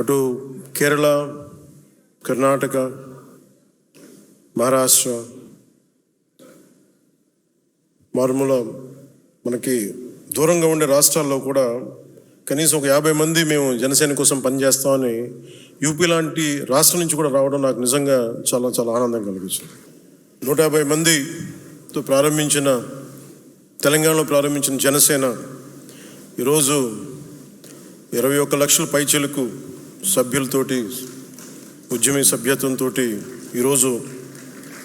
అటు కేరళ, కర్ణాటక, మహారాష్ట్ర, మారుమూల మనకి దూరంగా ఉండే రాష్ట్రాల్లో కూడా కనీసం ఒక 50 మంది మేము జనసేన కోసం పనిచేస్తామని యూపీ లాంటి రాష్ట్రం నుంచి కూడా రావడం నాకు నిజంగా చాలా చాలా ఆనందం కలిగించింది. 150 మందితో ప్రారంభించిన తెలంగాణలో ప్రారంభించిన జనసేన ఈరోజు 21 లక్షల పైచిలకు సభ్యులతోటి, ఉద్యమీ సభ్యత్వంతో ఈరోజు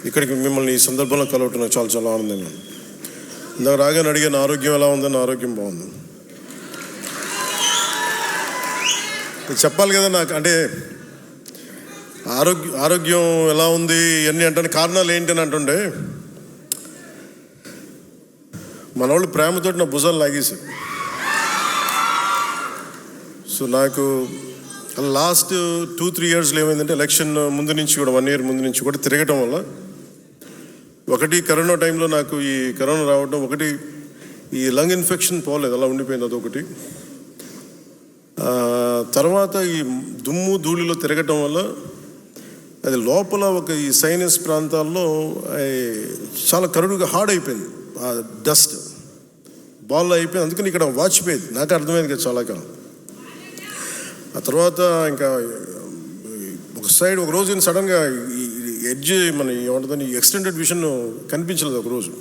ఇక్కడికి మిమ్మల్ని ఈ సందర్భంలో కలవటం నాకు చాలా చాలా ఆనందంగా ఉంది. ఇందాక రాగానే అడిగాను ఆరోగ్యం ఎలా ఉందని. ఆరోగ్యం బాగుంది. చెప్పాలి కదా నాకు, అంటే ఆరోగ్యం ఎలా ఉంది ఇవన్నీ అంటే కారణాలు ఏంటి అని అంటుండే మన వాళ్ళు ప్రేమతోటి నా భుజాలు లాగేశారు. సో నాకు లాస్ట్ 2-3 ఇయర్స్లో ఏమైందంటే ఎలక్షన్ ముందు నుంచి కూడా 1 ఇయర్ ముందు నుంచి కూడా తిరగటం వల్ల ఒకటి కరోనా టైంలో నాకు ఈ కరోనా రావడం, ఒకటి ఈ లంగ్ ఇన్ఫెక్షన్ పోలేదు, అలా ఉండిపోయింది, అదొకటి. తర్వాత ఈ దుమ్ము ధూళిలో తిరగటం వల్ల అది లోపల ఒక ఈ సైనస్ ప్రాంతాల్లో చాలా కరుడుగా హార్డ్ అయిపోయింది, ఆ డస్ట్ బాల్ అయిపోయింది. అందుకని ఇక్కడ వాచిపోయింది, నాకు అర్థమైంది కదా చాలా కాలం. ఆ తర్వాత ఇంకా ఒక సైడ్ ఒక రోజు సడన్గా ఈ ఎడ్జ్ మన ఏమంటుందని ఎక్స్టెండెడ్ విషన్ కనిపించలేదు ఒకరోజు.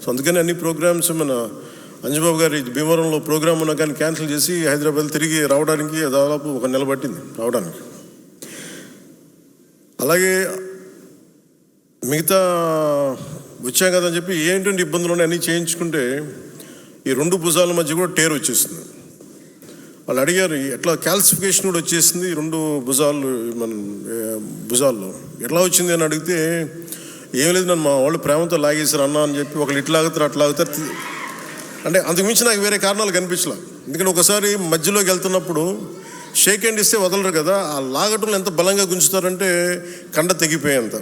సో అందుకని అన్ని ప్రోగ్రామ్స్ మన అంజబాబు గారి భీమవరంలో ప్రోగ్రామ్ ఉన్నా కానీ క్యాన్సిల్ చేసి హైదరాబాద్ తిరిగి రావడానికి దాదాపు 1 నెల పట్టింది రావడానికి. అలాగే మిగతా వచ్చాం కదని చెప్పి ఏంటంటే ఇబ్బందులు ఉన్నాయి అన్నీ చేయించుకుంటే ఈ 2 భుజాల మధ్య కూడా టేర్ వచ్చేసింది. వాళ్ళు అడిగారు ఎట్లా, క్యాల్సిఫికేషన్ కూడా వచ్చేసింది 2 భుజాలు, మన భుజాల్లో ఎట్లా వచ్చింది అని అడిగితే ఏం లేదు, నన్ను మా వాళ్ళు ప్రేమతో లాగేశారు అన్న అని చెప్పి, ఒకళ్ళు ఇట్లా ఆగుతారు అట్లా ఆగుతారు. అంటే అంతకుమించి నాకు వేరే కారణాలు కనిపించలే. ఎందుకంటే ఒకసారి మధ్యలోకి వెళ్తున్నప్పుడు షేక్ హ్యాండ్ ఇస్తే వదలరు కదా, ఆ లాగటంలో ఎంత బలంగా గుంజుతారంటే కండ తెగిపోయేంత.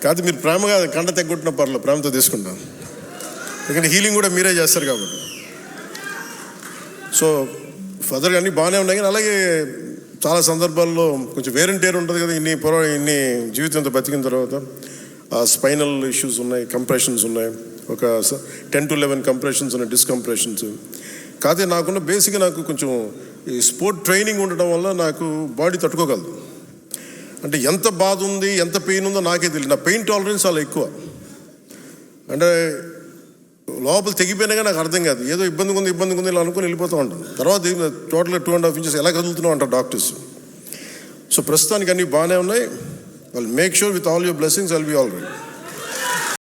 కాదు మీరు ప్రేమగా కండ తెగొట్టిన పర్లేదు, ప్రేమతో తీసుకుంటాను, ఎందుకంటే హీలింగ్ కూడా మీరే చేస్తారు కాబట్టి. సో ఫర్దర్గా అన్నీ బాగానే ఉన్నాయి. కానీ అలాగే చాలా సందర్భాల్లో కొంచెం వేరంటేరు ఉంటుంది కదా, ఇన్ని జీవితంతో బతికిన తర్వాత స్పైనల్ ఇష్యూస్ ఉన్నాయి, కంప్రెషన్స్ ఉన్నాయి, ఒక 10 to 11 కంప్రెషన్స్ ఉన్నాయి, డిస్కంప్రెషన్స్. కాకపోతే నాకున్న బేసిక్గా నాకు కొంచెం ఈ స్పోర్ట్ ట్రైనింగ్ ఉండడం వల్ల నాకు బాడీ తట్టుకోగలదు. అంటే ఎంత బాధ ఉంది, ఎంత పెయిన్ ఉందో నాకే తెలియదు. నా పెయిన్ టాలరెన్స్ చాలా ఎక్కువ. అంటే లోపల తెగిపోయినా కానీ నాకు అర్థం కాదు, ఏదో ఇబ్బందిగా ఉంది ఇలా అనుకుని వెళ్ళిపోతూ ఉంటాను. తర్వాత టోటల్గా 2.5 inches ఎలా కదులుతున్నావు అంటారు డాక్టర్స్. సో ప్రస్తుతానికి అన్నీ బాగానే ఉన్నాయి. I'll make sure with all your blessings I'll be all right.